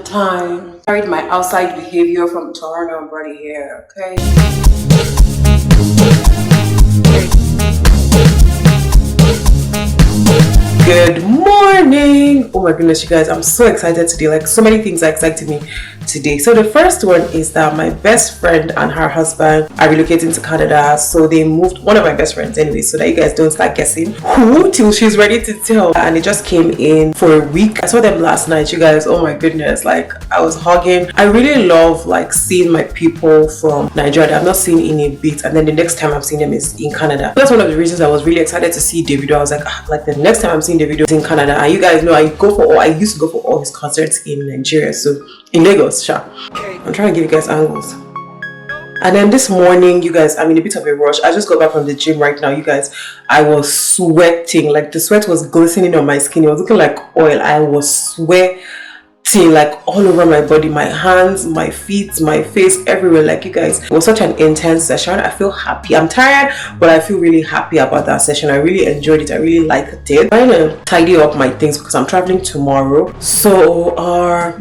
time. Carried my outside behavior from Toronto and brought it here, okay? Good morning! Oh my goodness, you guys, I'm so excited today. Like, so many things are exciting me today. So the first one is that my best friend and her husband are relocating to Canada. So they moved, one of my best friends anyway, so that you guys don't start guessing who till she's ready to tell. And they just came in for a week. I saw them last night, you guys. Oh my goodness, like I was hugging. I really love like seeing my people from Nigeria that I've not seen in a bit, and then the next time I'm seeing them is in Canada. That's one of the reasons I was really excited to see Davido. I was like the next time I'm seeing Davido is in Canada. And you guys know I used to go for all his concerts in Nigeria, so in Lagos, sure. I'm trying to give you guys angles. And then this morning, you guys, I'm in a bit of a rush. I just got back from the gym right now, you guys. I was sweating, like the sweat was glistening on my skin. It was looking like oil. I was sweating like all over my body, my hands, my feet, my face, everywhere. Like, you guys, it was such an intense session. I feel happy. I'm tired, but I feel really happy about that session. I really enjoyed it. I really liked it. I'm trying to tidy up my things because I'm traveling tomorrow. So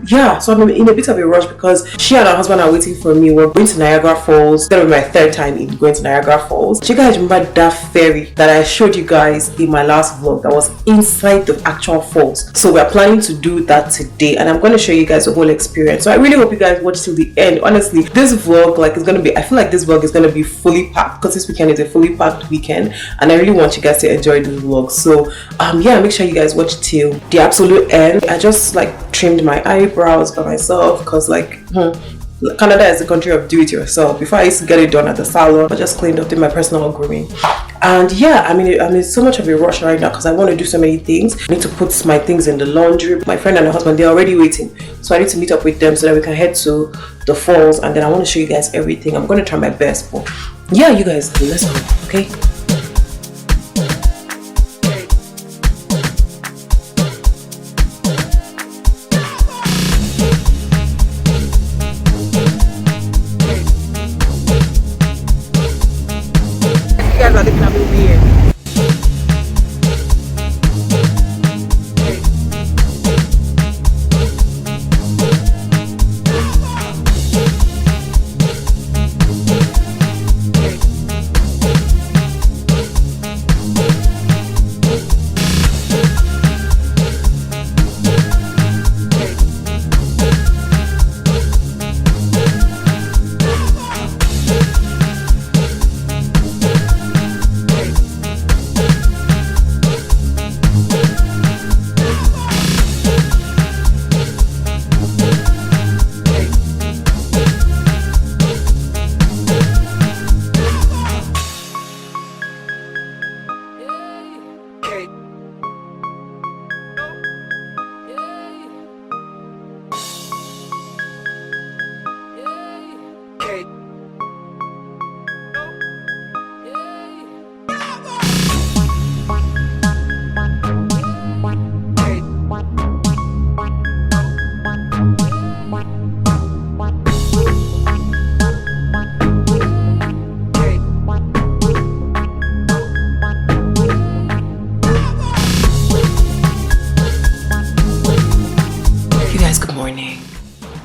yeah, so I'm in a bit of a rush because she and her husband are waiting for me. We're going to Niagara Falls. That'll be my third time in going to Niagara Falls. Do you guys remember that ferry that I showed you guys in my last vlog that was inside the actual falls? So we're planning to do that today, and I'm going to show you guys the whole experience. So I really hope you guys watch till the end. Honestly, this vlog, like, is going to be, I feel like this vlog is going to be fully packed because this weekend is a fully packed weekend, and I really want you guys to enjoy this vlog. So yeah, make sure you guys watch till the absolute end. I just like trimmed my eyebrows by myself because like Canada is the country of do it yourself. Before I used to get it done at the salon, I just cleaned up, did my personal grooming. And yeah, I'm in so much of a rush right now because I want to do so many things. I need to put my things in the laundry. My friend and her husband, they're already waiting, so I need to meet up with them so that we can head to the falls, and then I want to show you guys everything. I'm going to try my best, but yeah, you guys, let's go, okay?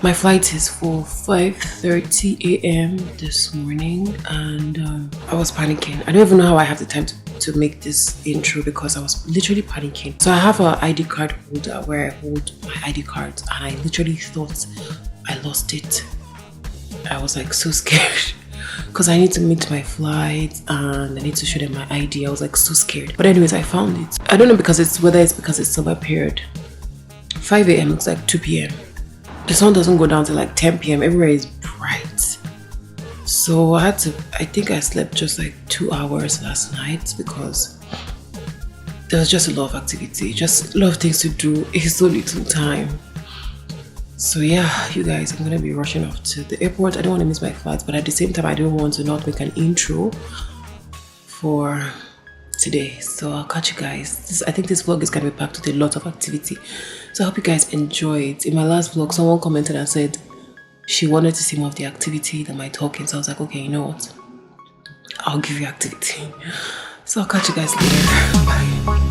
My flight is for 5:30 a.m. this morning, and I was panicking. I don't even know how I have the time to make this intro because I was literally panicking. So I have an ID card holder where I hold my ID cards, and I literally thought I lost it. I was like so scared because I need to meet my flight and I need to show them my ID. I was like so scared. But anyways, I found it. I don't know whether it's because it's summer period. 5 a.m. looks like 2 p.m. The sun doesn't go down till like 10 p.m. Everywhere is bright. So I think I slept just like 2 hours last night because there was just a lot of activity, just a lot of things to do in so little time. So yeah, you guys, I'm gonna be rushing off to the airport. I don't want to miss my flight, but at the same time, I don't want to not make an intro for today. So I'll catch you guys. I think this vlog is gonna be packed with a lot of activity, so I hope you guys enjoy it. In my last vlog, someone commented and said she wanted to see more of the activity than my talking, so I was like, okay, you know what, I'll give you activity. So I'll catch you guys later. Bye.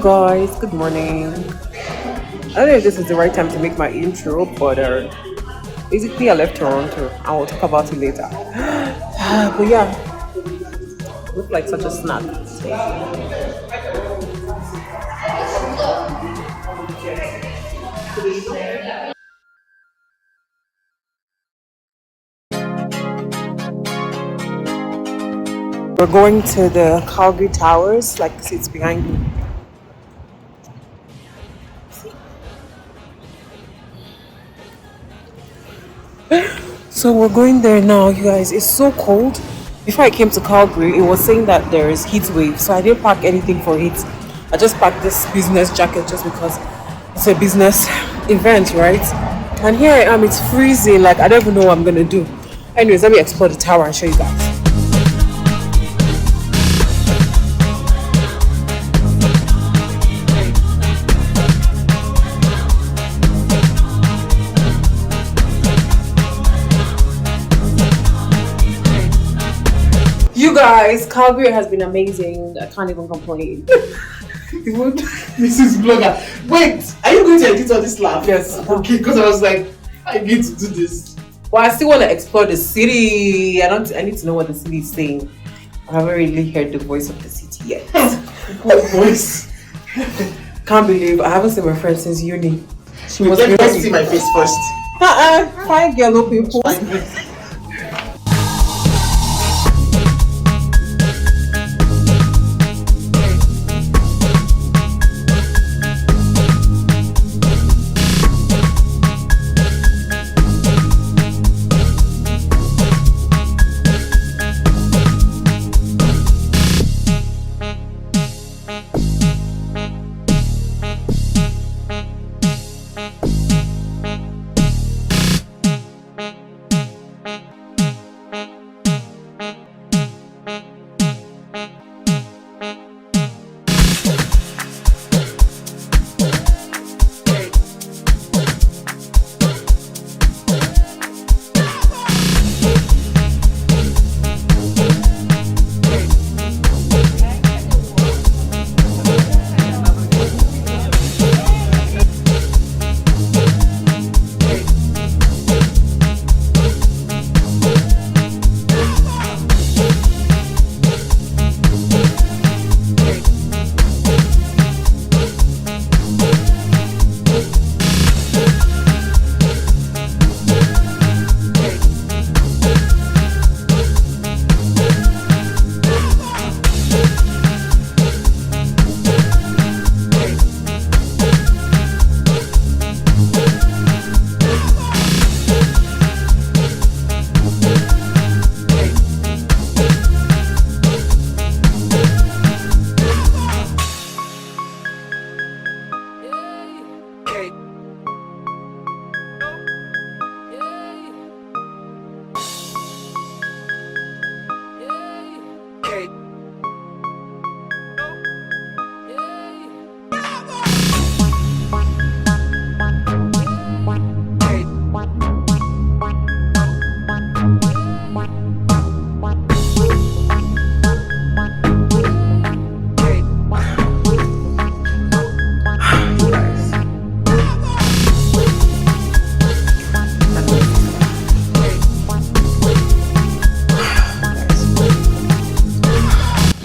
guys, good morning. I don't know if this is the right time to make my intro, but basically I left Toronto. I will talk about it later. But yeah, look like such a snack. We're going to the Calgary Towers, like it's behind me. So we're going there now, you guys. It's so cold. Before I came to Calgary, it was saying that there is heat wave, so I didn't pack anything for heat. I just packed this business jacket just because it's a business event, right? And here I am, it's freezing. Like I don't even know what I'm gonna do. Anyways, let me explore the tower and show you guys. You guys, Calgary has been amazing. I can't even complain. This is blogger. Wait, are you going to edit all this laugh? Yes. Okay, because I was like, I need to do this. Well, I still want to explore the city. I need to know what the city is saying. I haven't really heard the voice of the city yet. What voice? Can't believe I haven't seen my friend since uni. She was Let me see my face first. Fine yellow people.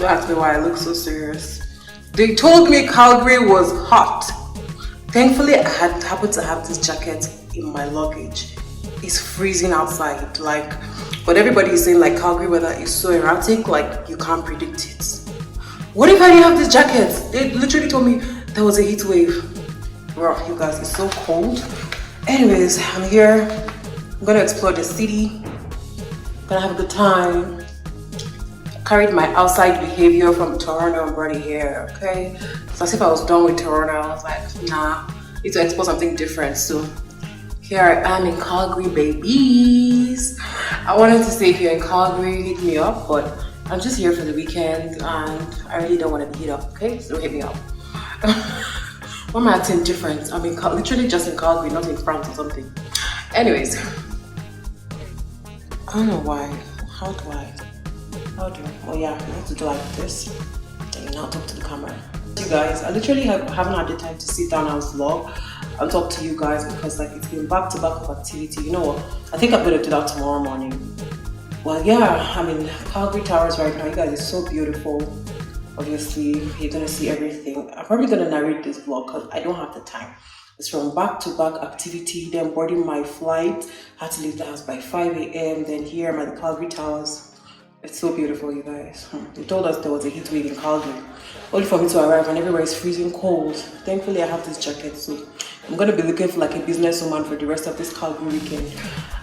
Ask me why I look so serious. They told me Calgary was hot. Thankfully, I happened to have this jacket in my luggage. It's freezing outside, but everybody is saying Calgary weather is so erratic, you can't predict it. What if I didn't have this jacket? They literally told me there was a heat wave. Bro, you guys, it's so cold. Anyways, I'm here. I'm gonna explore the city. Gonna have a good time. Carried my outside behavior from Toronto and brought it here, okay? So as if I was done with Toronto, I was like, nah, need to explore something different. So here I am in Calgary, babies. I wanted to say if you're in Calgary, hit me up, but I'm just here for the weekend and I really don't want to be hit up, okay? So hit me up. Why am I acting different? I'm literally just in Calgary, not in France or something. Anyways, I don't know why. How do? Oh yeah, you have to do like this. Then you now talk to the camera. You guys, I literally haven't had the time to sit down and vlog and talk to you guys because like it's been back to back of activity. You know what? I think I'm gonna do that tomorrow morning. Well, yeah, I'm in Calgary Towers right now. You guys, it's so beautiful. Obviously, you're gonna see everything. I'm probably gonna narrate this vlog because I don't have the time. It's from back to back activity, then boarding my flight. Had to leave the house by 5 a.m. Then here I'm at the Calgary Towers. It's so beautiful, you guys. They told us there was a heat wave in Calgary. Only for me to arrive and everywhere is freezing cold. Thankfully, I have this jacket, so I'm gonna be looking for like a businesswoman for the rest of this Calgary weekend.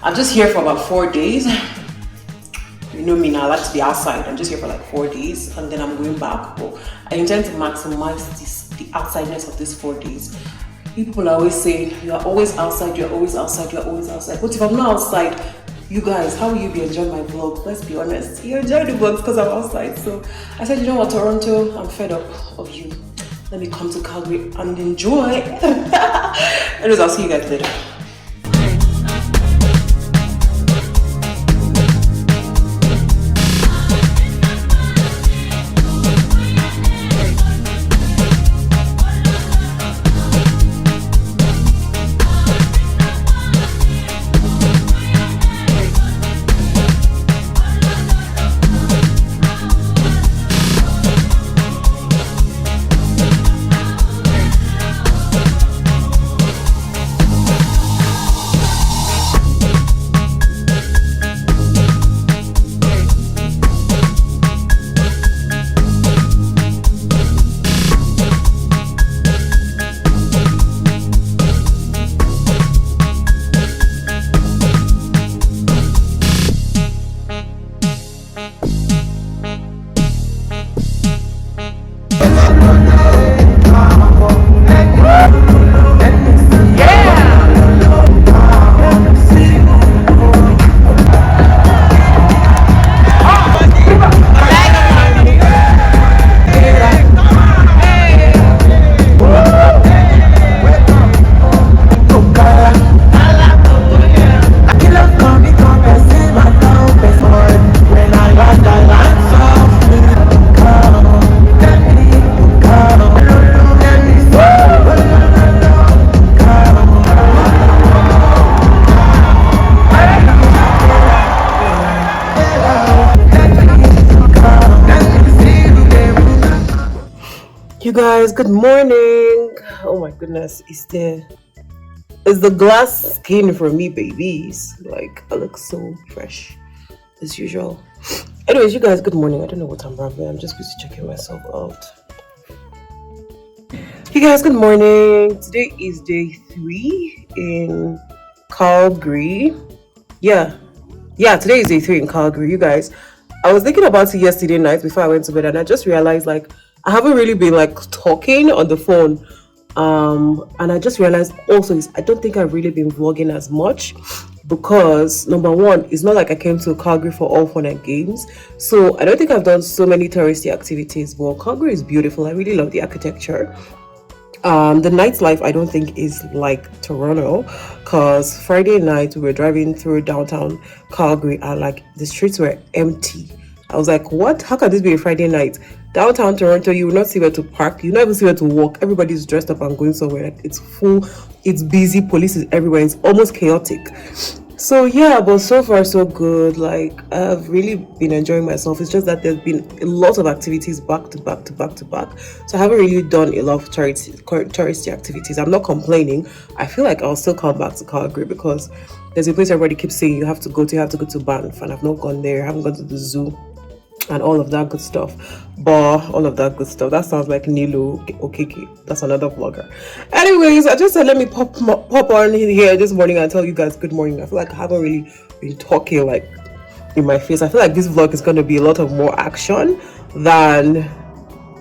I'm just here for about 4 days. You know me now, I like to be outside. I'm just here for like 4 days and then I'm going back. But I intend to maximize the outsideness of these 4 days. People are always saying, you are always outside, you're always outside, you're always outside. But if I'm not outside, you guys, how will you be enjoying my vlog? Let's be honest. You enjoy the vlogs because I'm outside. So I said, you know what, Toronto, I'm fed up of you. Let me come to Calgary and enjoy. Anyways, I'll see you guys later. You guys, good morning. Oh my goodness, is the glass skin for me, babies? Like, I look so fresh as usual. Anyways, you guys, good morning. I don't know what I'm rambling. I'm just busy checking myself out. You guys, good morning. Today is day 3 in Calgary. Yeah, today is day 3 in Calgary. You guys, I was thinking about it yesterday night before I went to bed, and I just realized like I haven't really been like talking on the phone. And I just realized also I don't think I've really been vlogging as much because number one, it's not like I came to Calgary for all fun and games. So I don't think I've done so many touristy activities. But Calgary is beautiful. I really love the architecture. The nightlife I don't think is like Toronto, because Friday night we were driving through downtown Calgary and like the streets were empty. I was like, what? How can this be a Friday night? Downtown Toronto, you will not see where to park. You will not even see where to walk. Everybody's dressed up and going somewhere. Like, it's full, it's busy, police is everywhere. It's almost chaotic. So yeah, but so far so good. Like, I've really been enjoying myself. It's just that there's been a lot of activities back to back. So I haven't really done a lot of touristy activities. I'm not complaining. I feel like I'll still come back to Calgary because there's a place everybody keeps saying you have to go to Banff, and I've not gone there. I haven't gone to the zoo and all of that good stuff. That sounds like Nilu Okiki. That's another vlogger. Anyways, I just said let me pop on here this morning and tell you guys good morning. I feel like I haven't really been talking like in my face. I feel like this vlog is going to be a lot of more action than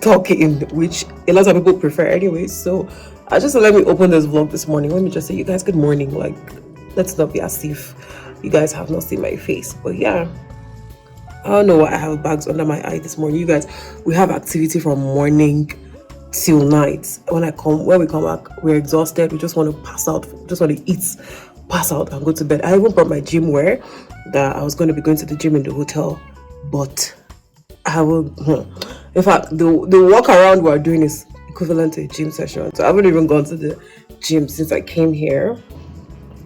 talking, which a lot of people prefer anyways. So I just said let me open this vlog this morning. Let me just say you guys good morning. Like, let's not be as if you guys have not seen my face. But yeah, I don't know why I have bags under my eye this morning. You guys, we have activity from morning till night. When we come back, we're exhausted. We just want to pass out, just want to eat, pass out and go to bed. I even brought my gym wear that I was going to be going to the gym in the hotel, but I will. In fact, the walk around we're doing it's equivalent to a gym session. So I haven't even gone to the gym since I came here.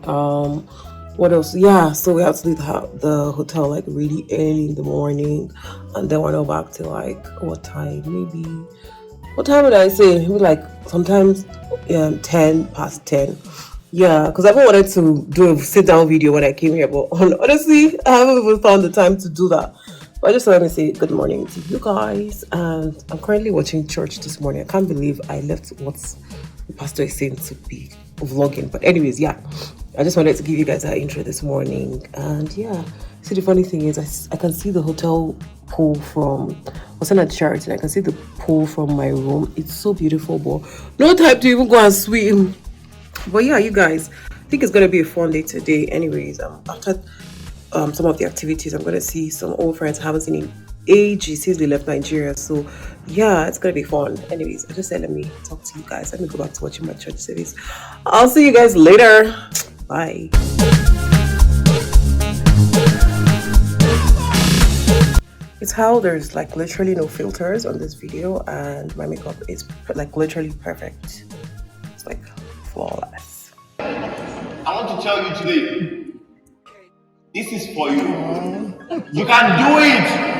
What else? Yeah, so we have to leave the hotel like really early in the morning, and then we're not back till like what time? Maybe what time would I say? Maybe like sometimes 10 past 10. Yeah, because I've wanted to do a sit down video when I came here, but honestly, I haven't even found the time to do that. But I just wanted to say good morning to you guys, and I'm currently watching church this morning. I can't believe I left what the pastor is saying to be vlogging. But anyways, yeah, I just wanted to give you guys that intro this morning. And yeah, see, the funny thing is I can see the hotel pool from, I was in a church and I can see the pool from my room. It's so beautiful, but no time to even go and swim. But yeah, you guys, I think it's gonna be a fun day today. Anyways, after some of the activities, I'm gonna see some old friends I haven't seen in ages since they left Nigeria. So yeah, it's gonna be fun. Anyways, I just said let me talk to you guys. Let me go back to watching my church service. I'll see you guys later. Bye. It's how there's like literally no filters on this video, and my makeup is like literally perfect. It's like flawless. I want to tell you today, this is for you. You can do it.